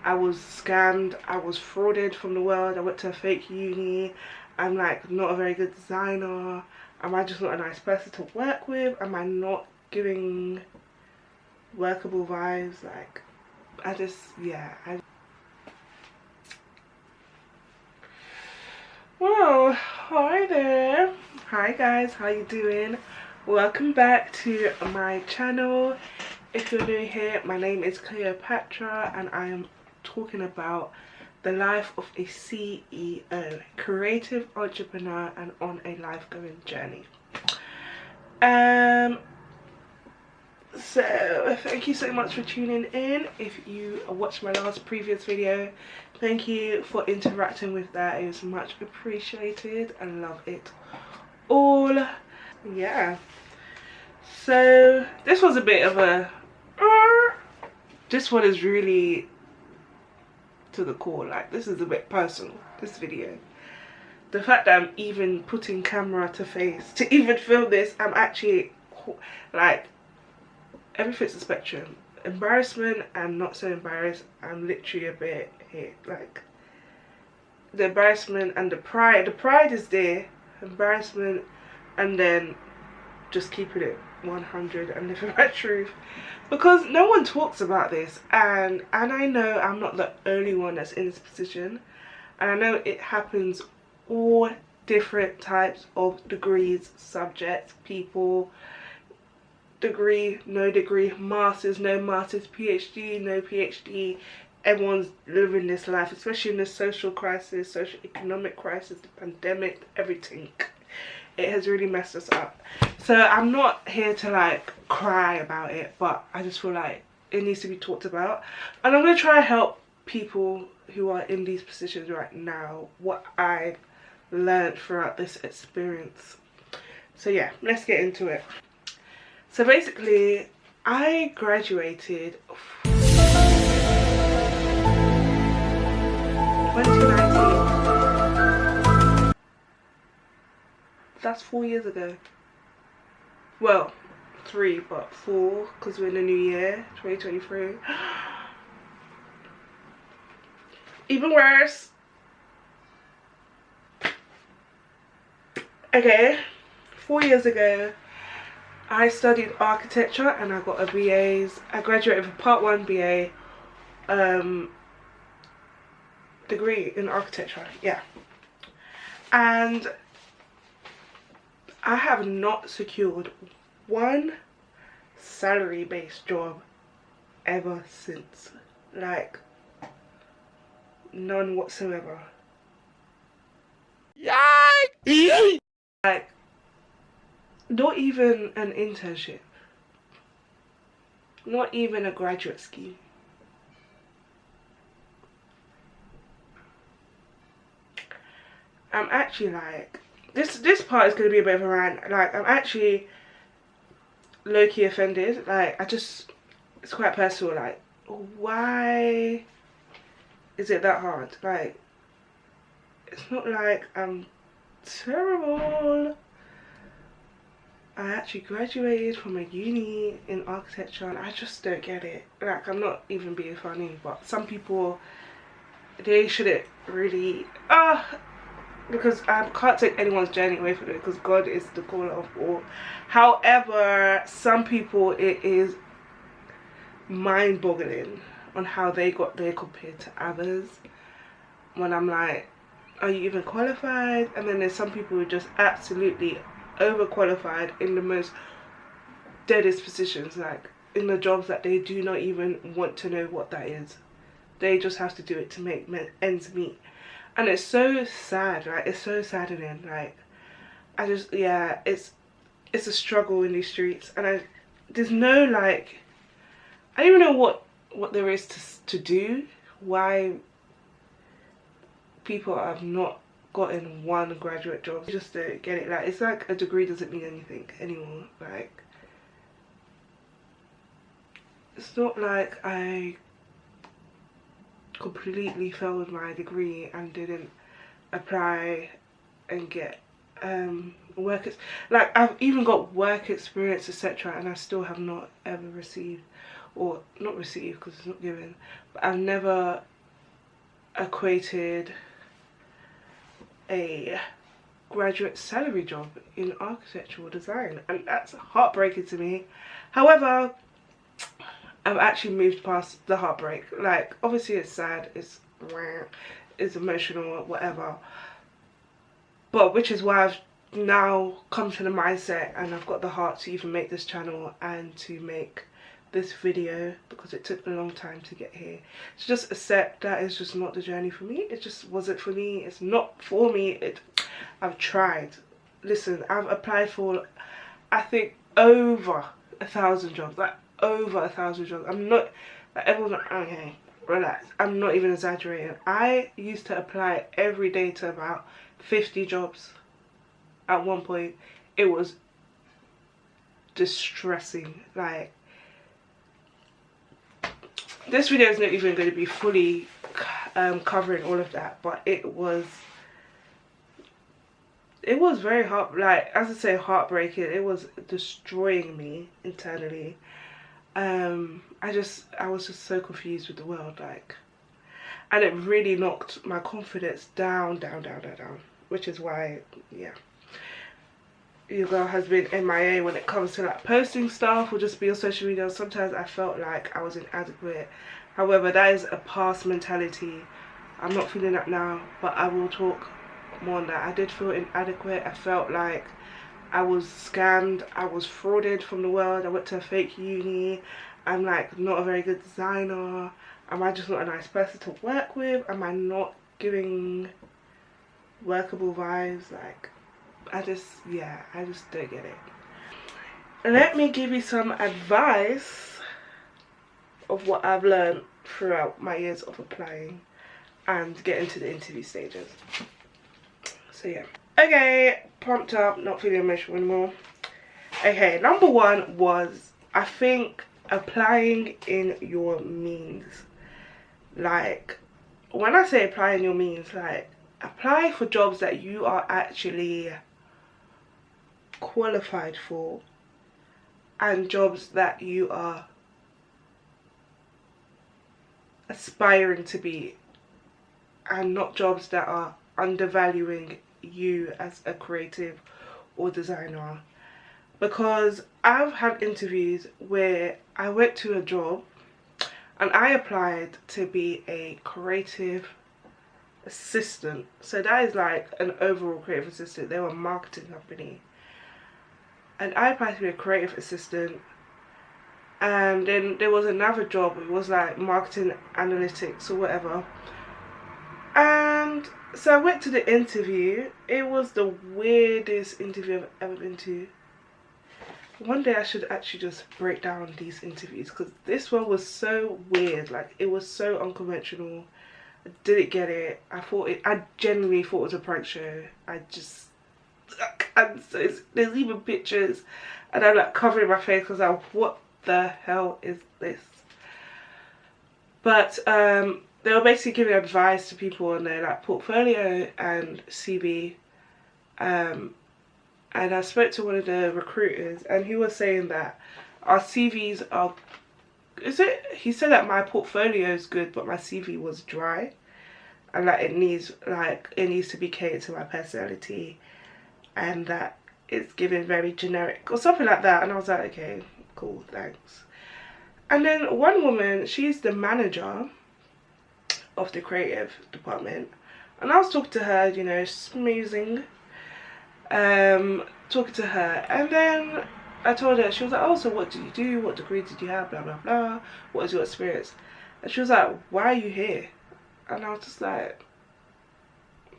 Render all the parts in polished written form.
I was scammed, I was frauded from the world, I went to a fake uni, I'm like not a very good designer, am I just not a nice person to work with, am I not giving workable vibes? Like, I just, yeah. Well, hi there. Hi guys, how you doing? Welcome back to my channel. If you're new here, my name is Cleopatra and I am talking about the life of a CEO, creative entrepreneur, and on a life-going journey. So thank you so much for tuning in. If you watched my previous video, thank you for interacting with that. It was much appreciated. I love it all. Yeah, so this was a bit of a this one is really to the core. Like, this is a bit personal, this video. The fact that I'm even putting camera to face to even film this, I'm actually like, everything's a spectrum. Embarrassment and not so embarrassed. I'm literally a bit hit. Like, the embarrassment and the pride is there, embarrassment, and then just keeping it 100 and living my truth, because no one talks about this, and I know I'm not the only one that's in this position, and I know it happens all different types of degrees, subjects, people, degree, no degree, masters, no masters, PhD, no PhD. Everyone's living this life, especially in the social crisis, social economic crisis, the pandemic, everything. It has really messed us up. So I'm not here to like cry about it, but I just feel like it needs to be talked about, and I'm going to try to help people who are in these positions right now, what I've learned throughout this experience. So yeah, let's get into it. So basically, I graduated 2019. That's 4 years ago. Well, 3, but 4, because we're in the new year, 2023. Even worse. Okay, 4 years ago, I studied architecture and I got a BA's. I graduated with a Part 1 BA degree in architecture, yeah. And I have not secured one salary-based job ever since. Like, none whatsoever. Yikes! Like, not even an internship, not even a graduate scheme. I'm actually like, this part is going to be a bit of a rant. Like, I'm actually low-key offended. Like, it's quite personal. Like, why is it that hard? Like, it's not like I'm terrible. I actually graduated from a uni in architecture and I just don't get it. Like, I'm not even being funny, but some people, they shouldn't really, because I can't take anyone's journey away from it, because God is the caller of all. However, some people, it is mind-boggling on how they got there compared to others. When I'm like, are you even qualified? And then there's some people who are just absolutely overqualified in the most deadest positions, like in the jobs that they do not even want to know what that is. They just have to do it to make ends meet, and it's so sad. Like, it's so saddening. Like, I just, yeah, it's a struggle in these streets, and there's no, like, I don't even know what there is to do. Why people have not gotten one graduate job. I just don't get it. Like, it's like a degree doesn't mean anything anymore. Like, it's not like I completely failed my degree and didn't apply and get work. Like, I've even got work experience, etc., and I still have not ever received, or not received because it's not given, but I've never equated a graduate salary job in architectural design, and that's heartbreaking to me. However, I've actually moved past the heartbreak. Like, obviously it's sad, it's emotional, whatever, but which is why I've now come to the mindset and I've got the heart to even make this channel and to make this video, because it took a long time to get here. To just accept that it's just not the journey for me. It just wasn't for me. It's not for me. I've tried. Listen, I've applied for, I think, over 1,000 jobs. Like, over 1,000 jobs. I'm not, like, everyone's like, okay, relax. I'm not even exaggerating. I used to apply every day to about 50 jobs at one point. It was distressing. Like, this video is not even going to be fully covering all of that, but it was very like, as I say, heartbreaking. It was destroying me internally. I was just so confused with the world, like, and it really knocked my confidence down, which is why, yeah, your girl has been MIA when it comes to like posting stuff or just be on social media. Sometimes I felt like I was inadequate. However, that is a past mentality. I'm not feeling that now, but I will talk more on that. I did feel inadequate. I felt like I was scammed. I was frauded from the world. I went to a fake uni. I'm like not a very good designer. Am I just not a nice person to work with? Am I not giving workable vibes? Like, I just don't get it. Let me give you some advice of what I've learned throughout my years of applying and getting to the interview stages. So yeah. Okay, pumped up, not feeling emotional anymore. Okay, number one was, I think, applying in your means. Like, when I say apply in your means, like, apply for jobs that you are actually qualified for and jobs that you are aspiring to be, and not jobs that are undervaluing you as a creative or designer. Because I've had interviews where I went to a job and I applied to be a creative assistant. So that is like an overall creative assistant. They were a marketing company. And I applied to be a creative assistant. And then there was another job. It was like marketing analytics or whatever. And so I went to the interview. It was the weirdest interview I've ever been to. One day I should actually just break down these interviews, because this one was so weird. Like, it was so unconventional. I didn't get it. I genuinely thought it was a prank show. There's even pictures and I'm like covering my face because I'm, what the hell is this? But they were basically giving advice to people on their like portfolio and CV. And I spoke to one of the recruiters and he was saying that our CVs are, he said that my portfolio is good but my CV was dry, and that it needs to be catered to my personality, and that it's given very generic or something like that. And I was like, okay, cool, thanks. And then one woman, she's the manager of the creative department, and I was talking to her, you know, smoozing, talking to her, and then I told her, she was like, oh, so what do you do, what degree did you have, blah blah blah, what is your experience? And she was like, why are you here? And I was just like,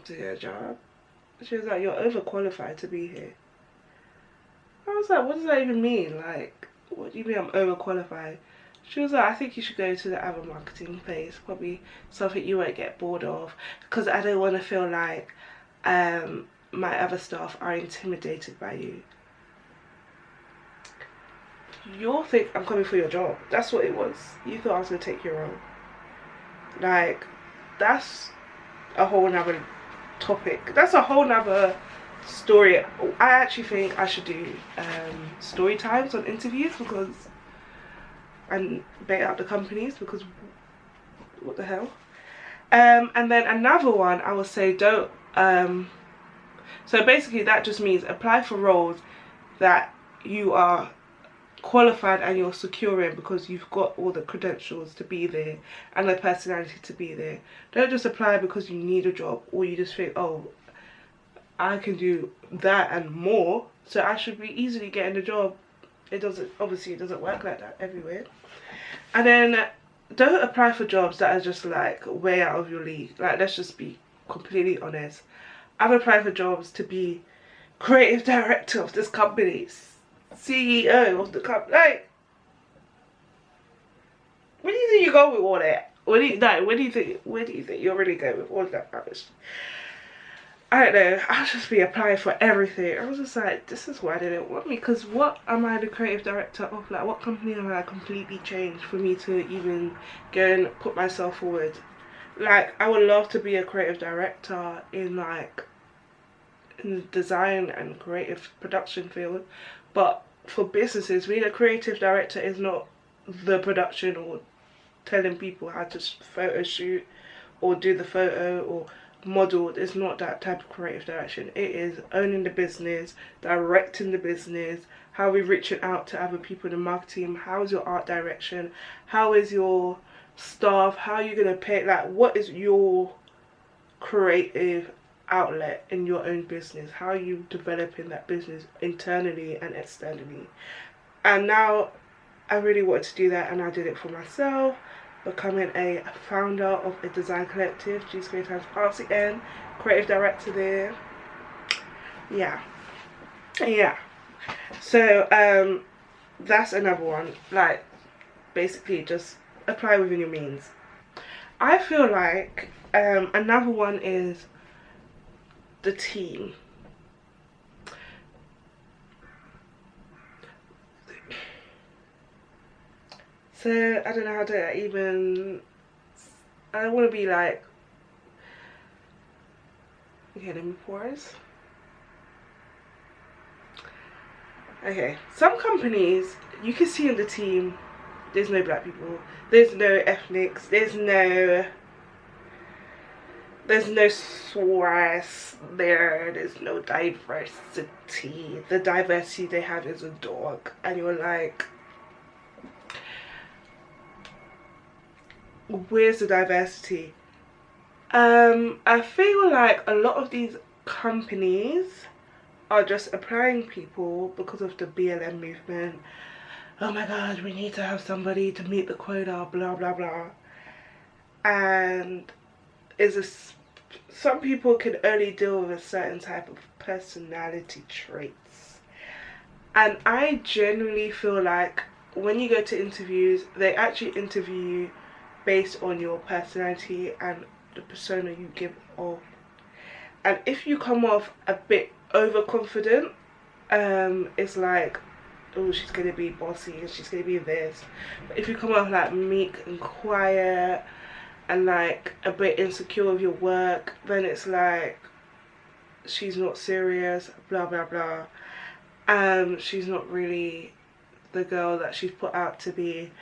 to get a job. She was like, you're overqualified to be here. I was like, what does that even mean? Like, what do you mean I'm overqualified? She was like, I think you should go to the other marketing place, probably something you won't get bored of, because I don't want to feel like my other staff are intimidated by you. You'll think I'm coming for your job. That's what it was. You thought I was going to take your role. Like, that's a whole nother topic. That's a whole nother story. I actually think I should do story times on interviews, because, and bait out the companies, because what the hell. And then another one I would say, don't so basically that just means apply for roles that you are qualified and you're secure in because you've got all the credentials to be there and the personality to be there. Don't just apply because you need a job or you just think, oh, I can do that and more, so I should be easily getting a job. It doesn't work like that everywhere. And then don't apply for jobs that are just like way out of your league. Like, let's just be completely honest. I've applied for jobs to be creative director of this company, CEO of the company. Like, where do you think you go with all that? Where do you think you're really going with all that rubbish? I don't know, I'll just be applying for everything. I was just like, this is why they don't want me, because what am I the creative director of? Like, what company am I completely changed for me to even go and put myself forward? Like, I would love to be a creative director in like in the design and creative production field, but for businesses, being a creative director is not the production or telling people how to photo shoot or do the photo or model. It's not that type of creative direction. It is owning the business, directing the business, how are we reaching out to other people in the marketing, how is your art direction, how is your staff, how are you going to pay, like what is your creative outlet in your own business, how are you developing that business internally and externally. And now I really wanted to do that, and I did it for myself, becoming a founder of a design collective, G Square times Party N, creative director there. Yeah. So that's another one. Like, basically just apply within your means. I feel like another one is the team. So I don't know how to even, I don't want to be like, okay, let me pause. Okay, some companies you can see in the team there's no black people, there's no ethnics, there's no SWAS there's no diversity. The diversity they have is a dog, and you're like, where's the diversity? I feel like a lot of these companies are just applying people because of the BLM movement. Oh my god, we need to have somebody to meet the quota, blah blah blah. And some people can only deal with a certain type of personality traits. And I genuinely feel like when you go to interviews, they actually interview you based on your personality and the persona you give off. And if you come off a bit overconfident, it's like, oh, she's gonna be bossy and she's gonna be this. But if you come off like meek and quiet and like a bit insecure of your work, then it's like, she's not serious, blah blah blah. She's not really the girl that she's put out to be.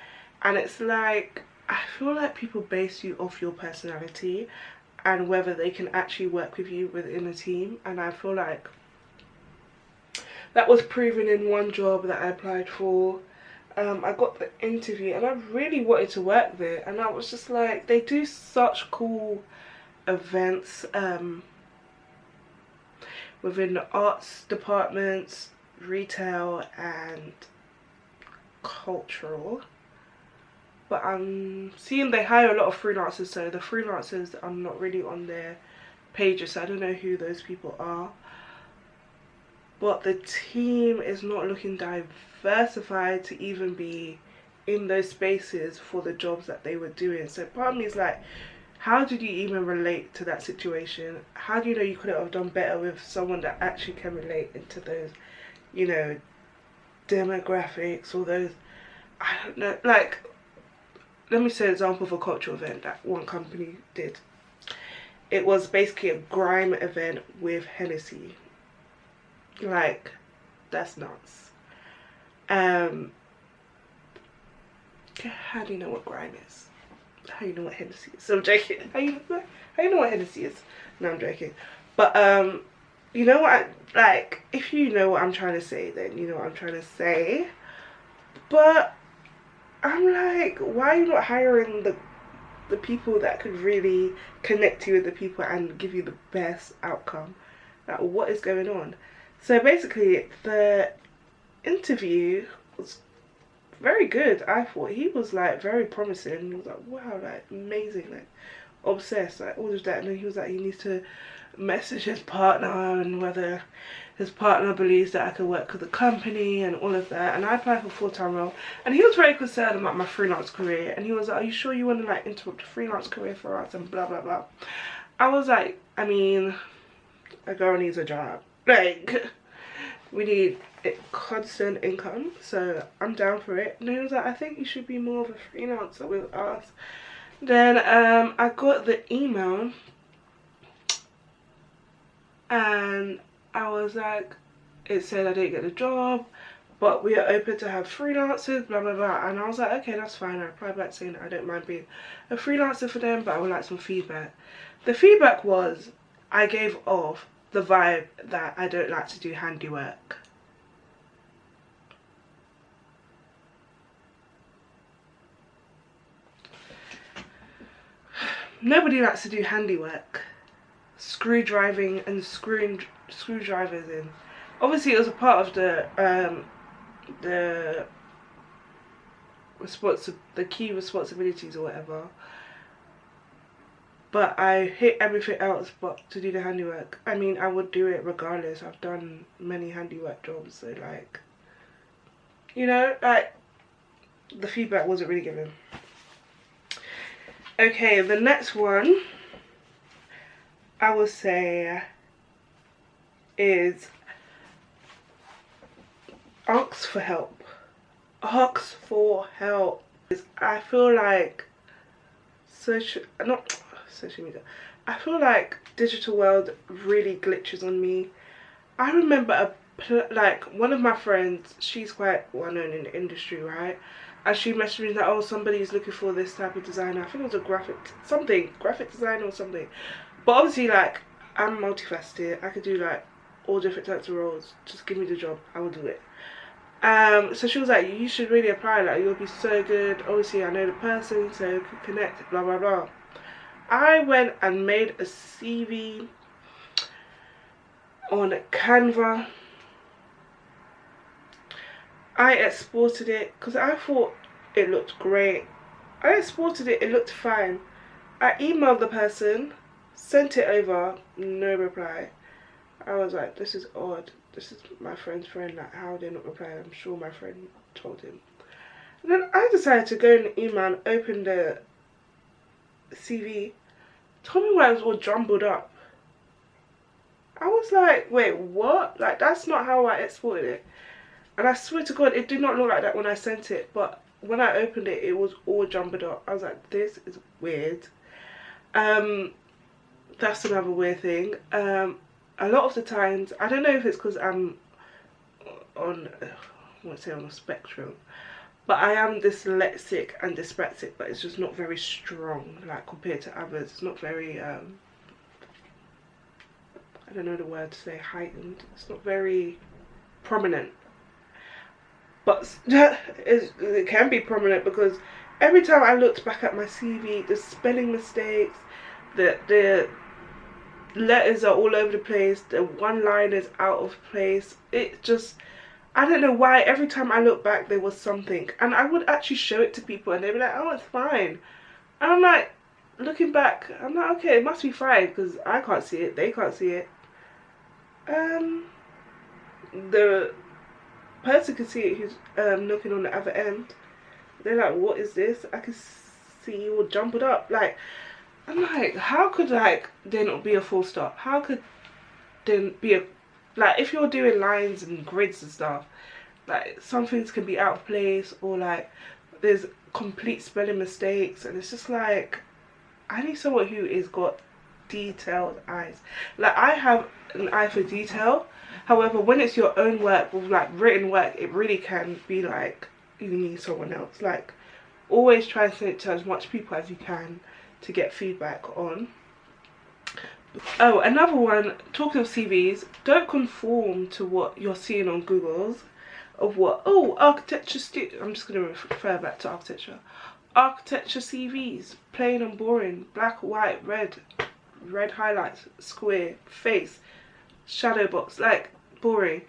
And it's like, I feel like people base you off your personality and whether they can actually work with you within a team. And I feel like that was proven in one job that I applied for. I got the interview and I really wanted to work there, and I was just like, they do such cool events within the arts departments, retail and cultural. But I'm seeing they hire a lot of freelancers, so the freelancers are not really on their pages, so I don't know who those people are. But the team is not looking diversified to even be in those spaces for the jobs that they were doing. So part of me is like, how did you even relate to that situation? How do you know you could have done better with someone that actually can relate into those, you know, demographics or those, I don't know, like, let me say an example of a cultural event that one company did. It was basically a grime event with Hennessy. Like, that's nuts. How do you know what grime is? how you know what Hennessy is? So I'm joking. How you know what Hennessy is? No, I'm joking. But you know what? Like, if you know what I'm trying to say, then you know what I'm trying to say. But I'm like, why are you not hiring the people that could really connect you with the people and give you the best outcome? Like, what is going on? So basically, the interview was very good. I thought he was like very promising. He was like, wow, like amazing, like obsessed, like all of that. And then he was like, he needs to message his partner and whether his partner believes that I could work with the company and all of that. And I applied for full-time role, and he was very concerned about my freelance career, and he was like, are you sure you want to like interrupt a freelance career for us and blah blah blah. I was like, I mean, a girl needs a job, like we need constant income, so I'm down for it. And he was like, I think you should be more of a freelancer with us. Then I got the email and I was like, it said I didn't get the job, but we are open to have freelancers, blah blah blah. And I was like, okay, that's fine. I replied back saying I don't mind being a freelancer for them, but I would like some feedback. The feedback was, I gave off the vibe that I don't like to do handiwork. Nobody likes to do handiwork. Screwdriving and screwdrivers in. Obviously, it was a part of the key responsibilities or whatever. But I hate everything else but to do the handiwork. I mean, I would do it regardless. I've done many handiwork jobs, so like, you know, like the feedback wasn't really given. Okay, the next one I would say is ask for help. Ask for help. I feel like not social media. I feel like digital world really glitches on me. I remember like one of my friends, she's quite well known in the industry, right? And she messaged me that, oh, somebody's looking for this type of designer. I think it was a graphic designer or something. But obviously, like, I'm multifaceted. I could do like all different types of roles. Just give me the job, I will do it. So she was like, you should really apply, like you'll be so good. Obviously I know the person, so we could connect, blah blah blah. I went and made a CV on Canva. I exported it because I thought it looked great. I exported it, it looked fine. I emailed the person, sent it over, no reply. I was like, this is odd. This is my friend's friend, like how they not reply? I'm sure my friend told him. And then I decided to go in the email and open the CV. Told me why it was all jumbled up. I was like, wait, what? Like, that's not how I exported it. And I swear to God, it did not look like that when I sent it. But when I opened it, it was all jumbled up. I was like, this is weird. That's another weird thing. A lot of the times, I don't know if it's because I'm on, I won't say on a spectrum, but I am dyslexic and dyspraxic, but it's just not very strong, like compared to others. It's not very, I don't know the word to say, heightened. It's not very prominent. But it can be prominent because every time I looked back at my CV, the spelling mistakes, the letters are all over the place, the one line is out of place. It just, I don't know why, every time I look back there was something. And I would actually show it to people and they'd be like, oh, it's fine. And I'm like, looking back, I'm like, okay, it must be fine because I can't see it, they can't see it. The person can see it who's looking on the other end. They're like, what is this? I can see you all jumbled up. Like, I'm like, how could like there not be a full stop? How could there be a, like, if you're doing lines and grids and stuff, like some things can be out of place, or like there's complete spelling mistakes, and it's just like, I need someone who is got detailed eyes. Like, I have an eye for detail. However, when it's your own work, with like written work, it really can be like you need someone else. Like, always try and send it to as much people as you can to get feedback on. Oh, another one, talking of CVs, don't conform to what you're seeing on Google's of what, oh, architecture I'm just going to refer back to architecture. Architecture CVs, plain and boring, black, white, red highlights, square, face, shadow box, like, boring.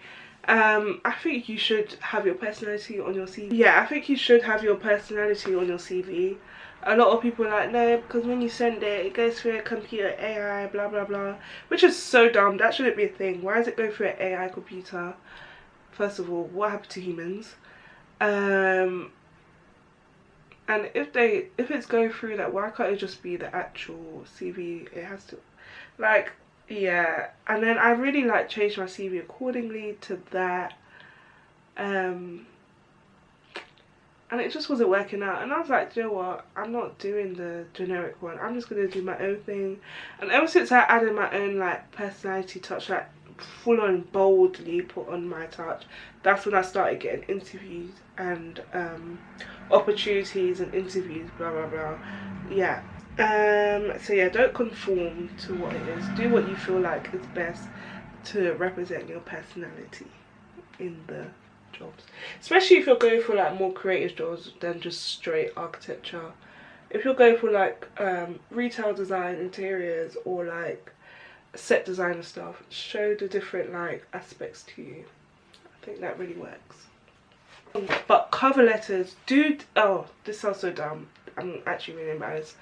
I think you should have your personality on your CV. Yeah, I think you should have your personality on your CV. A lot of people are like, no, because when you send it, it goes through a computer, AI, blah blah blah, which is so dumb. That shouldn't be a thing. Why does it go through an AI computer? First of all, what happened to humans? And if it's going through that, why can't it just be the actual CV? It has to, like, yeah. And then I really like changed my CV accordingly to that. And it just wasn't working out, and I was like, do you know what, I'm not doing the generic one, I'm just gonna do my own thing. And ever since I added my own like personality touch, like full on boldly put on my touch, that's when I started getting interviews and opportunities and interviews, blah blah blah. Yeah. So yeah, don't conform to what it is. Do what you feel like is best to represent your personality in the jobs, especially if you're going for like more creative jobs than just straight architecture. If you're going for like retail design, interiors, or like set designer stuff, show the different like aspects to you. I think that really works. But cover letters, dude, oh, this sounds so dumb, I'm actually really embarrassed.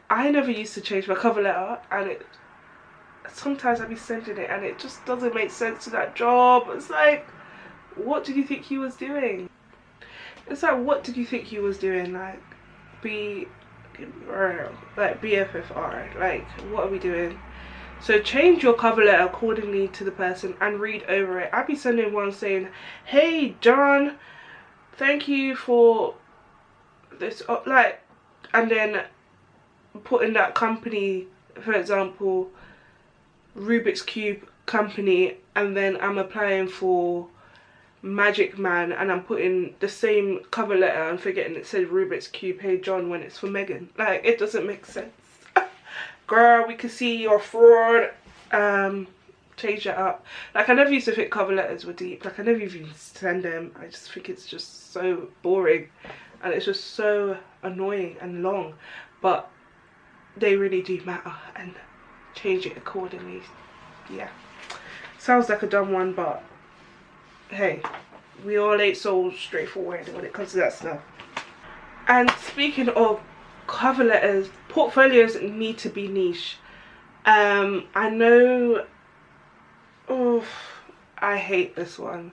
I never used to change my cover letter, and sometimes I'd be sending it and it just doesn't make sense to that job. It's like, what did you think he was doing? It's like, what did you think he was doing? Like, BFFR, like, what are we doing? So change your cover letter accordingly to the person and read over it. I'd be sending one saying, hey John, thank you for this, like, and then putting that company, for example, Rubik's Cube company, and then I'm applying for Magic Man and I'm putting the same cover letter and forgetting it said Rubik's Cube, hey John, when it's for Megan. Like, it doesn't make sense. Girl, we can see you're a fraud. Change it up. Like, I never used to think cover letters were deep. Like, I never even send them. I just think it's just so boring and it's just so annoying and long, but they really do matter, and change it accordingly. Yeah, sounds like a dumb one, but hey, we all ain't so straightforward when it comes to that stuff. And speaking of cover letters, portfolios need to be niche. I know, oh, I hate this one.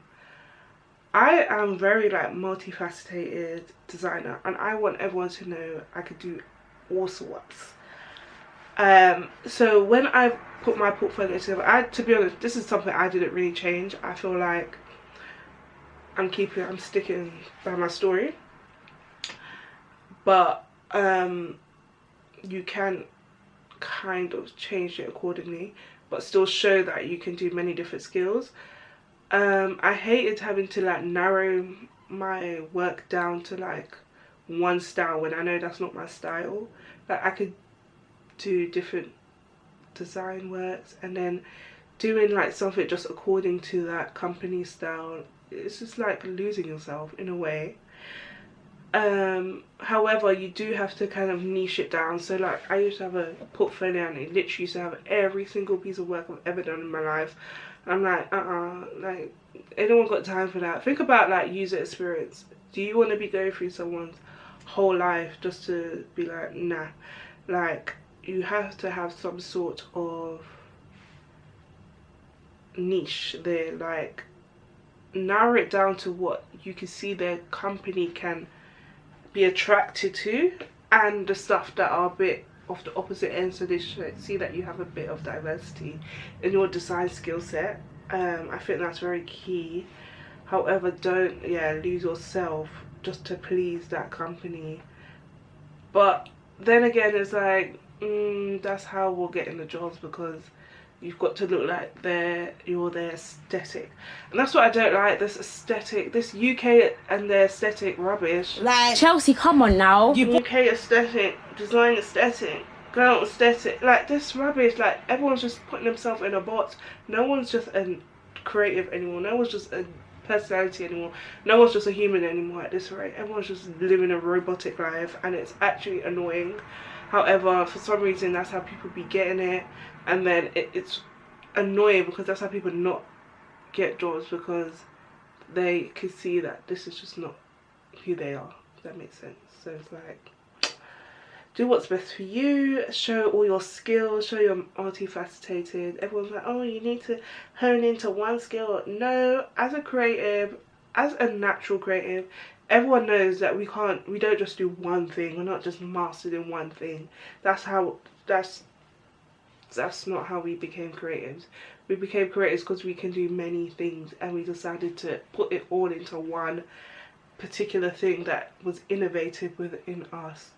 I am very like multifaceted designer, and I want everyone to know I could do all sorts. So when I put my portfolio together, to be honest, this is something I didn't really change. I feel like I'm sticking by my story, but you can kind of change it accordingly, but still show that you can do many different skills. I hated having to like narrow my work down to like one style when I know that's not my style. Like, I could do different design works, and then doing like something just according to that company style, it's just like losing yourself in a way. However, you do have to kind of niche it down. So like, I used to have a portfolio and it literally used to have every single piece of work I've ever done in my life. I'm like, like, anyone got time for that? Think about like user experience. Do you want to be going through someone's whole life just to be like, nah? Like, you have to have some sort of niche there. Like, narrow it down to what you can see their company can be attracted to, and the stuff that are a bit of the opposite end, so they should see that you have a bit of diversity in your design skill set. I think that's very key. However, don't lose yourself just to please that company. But then again, it's like, that's how we'll get in the jobs, because you've got to look like you're their aesthetic, and that's what I don't like. This aesthetic, this UK and their aesthetic rubbish. Like, Chelsea, come on now. UK aesthetic, design aesthetic, girl aesthetic, like this rubbish. Like everyone's just putting themselves in a box. No one's just a creative anymore. No one's just a personality anymore. No one's just a human anymore at this rate. Everyone's just living a robotic life, and it's actually annoying. However, for some reason that's how people be getting it, and then it's annoying because that's how people not get jobs, because they can see that this is just not who they are, if that makes sense. So it's like, do what's best for you, show all your skills, show you're multifaceted. Everyone's like, oh, you need to hone into one skill. No, as a creative, as a natural creative, everyone knows that we don't just do one thing. We're not just mastered in one thing. That's not how we became creatives. We became creatives because we can do many things, and we decided to put it all into one particular thing that was innovative within us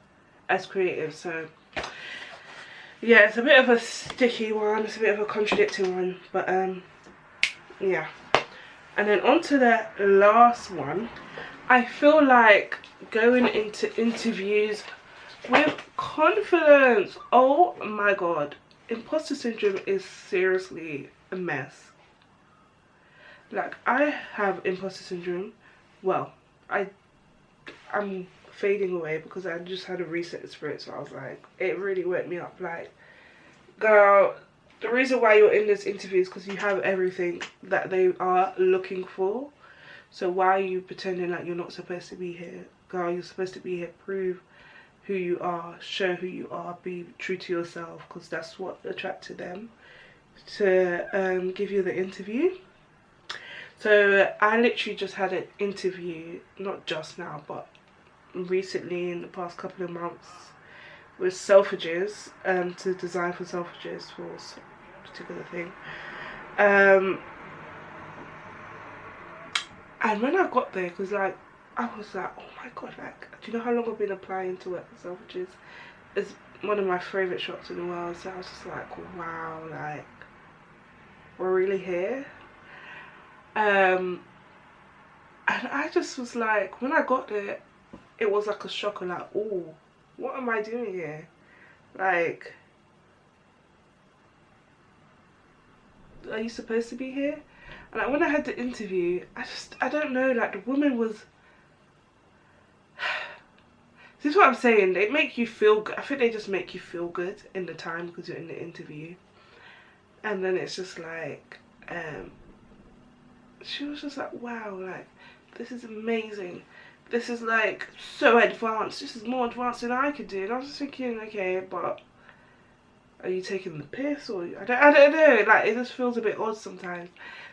as creatives. So yeah, it's a bit of a sticky one, it's a bit of a contradicting one, but yeah. And then on to the last one. I feel like going into interviews with confidence. Oh my god, imposter syndrome is seriously a mess. Like, I have imposter syndrome. Well, I'm fading away because I just had a reset spirit, so I was like, it really woke me up. Like, girl, the reason why you're in this interview is because you have everything that they are looking for. So why are you pretending like you're not supposed to be here? Girl, you're supposed to be here. Prove who you are, show who you are, be true to yourself, because that's what attracted them to give you the interview. So I literally just had an interview, not just now, but recently in the past couple of months, with Selfridges, to design for Selfridges for a particular thing. And when I got there, because like, I was like, oh my god, like, do you know how long I've been applying to work for Selfridges? It's one of my favourite shops in the world, so I was just like, wow, like, we're really here. And I just was like, when I got there, it was like a shock, like, oh, what am I doing here? Like, are you supposed to be here? And like, when I had the interview, I don't know, like, the woman was, this is what I'm saying, they make you feel good. I think they just make you feel good in the time because you're in the interview. And then it's just like, she was just like, wow, like, this is amazing. This is like so advanced. This is more advanced than I could do. And I was just thinking, okay, but are you taking the piss, or I don't know, like, it just feels a bit odd sometimes.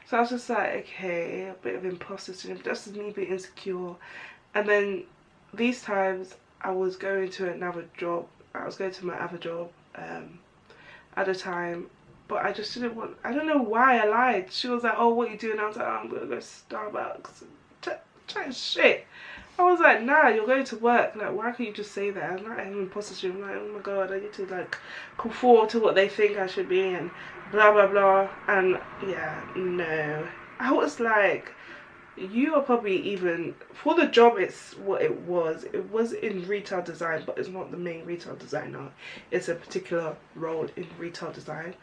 So I was just like, okay, a bit of imposter syndrome, that's me being insecure. And then these times I was going to another job, I was going to my other job at the time, but I just didn't want, I don't know why I lied. She was like, oh, what are you doing? I was like, oh, I'm gonna go to Starbucks. Chatting shit. I was like, nah, you're going to work. Like, why can't you just say that? I'm not having imposter syndrome. I'm like, oh my god, I need to like conform to what they think I should be, and blah blah blah. And yeah, no. I was like, you are probably even, for the job, it's what it was. It was in retail design, but it's not the main retail designer. It's a particular role in retail design.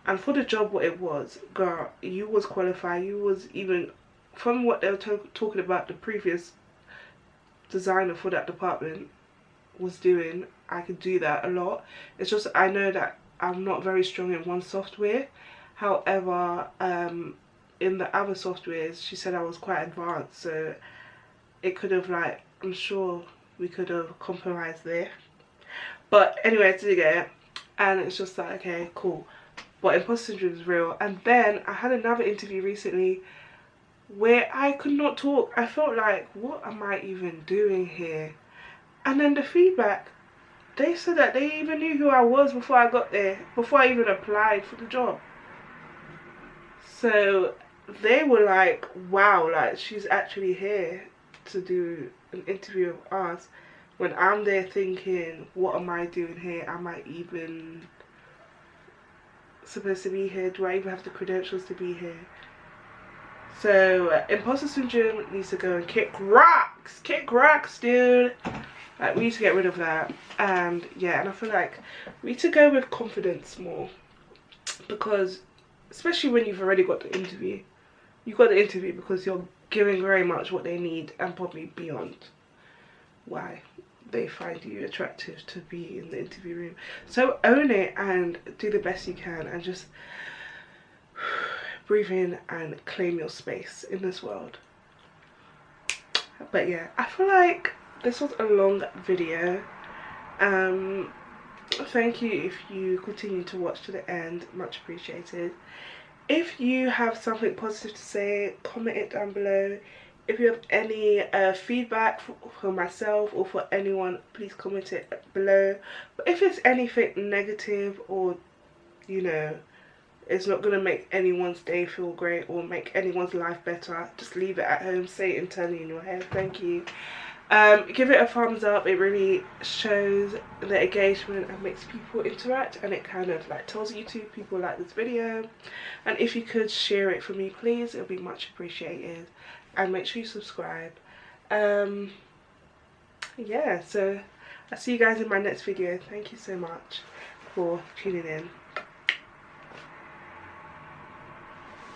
And for the job, what it was, girl, you was qualified. You was even, from what they were talking about, the previous designer for that department was doing, I could do that a lot. It's just, I know that I'm not very strong in one software. However, in the other softwares, she said I was quite advanced, so it could have, like, I'm sure we could have compromised there. But anyway, I did get it, and it's just like, okay, cool. But imposter syndrome is real. And then I had another interview recently where I could not talk. I felt like, what am I even doing here? And then the feedback, they said that they even knew who I was before I got there, before I even applied for the job. So they were like, wow, like, she's actually here to do an interview of us, when I'm there thinking, what am I doing here? Am I even supposed to be here? Do I even have the credentials to be here? So imposter syndrome needs to go and kick rocks, dude. Like, we need to get rid of that. And yeah, and I feel like we need to go with confidence more, because especially when you've already got the interview, you got the interview because you're giving very much what they need and probably beyond why they find you attractive to be in the interview room. So own it and do the best you can, and just breathe in and claim your space in this world. But yeah, I feel like this was a long video. Thank you if you continue to watch to the end, much appreciated. If you have something positive to say, comment it down below. If you have any feedback for myself or for anyone, please comment it below. But if it's anything negative, or you know, it's not going to make anyone's day feel great or make anyone's life better, just leave it at home, say it internally in your head. Thank you. Give it a thumbs up. It really shows the engagement and makes people interact, and it kind of like tells YouTube people like this video. And if you could share it for me, please, it would be much appreciated. And make sure you subscribe. Yeah, so I'll see you guys in my next video. Thank you so much for tuning in.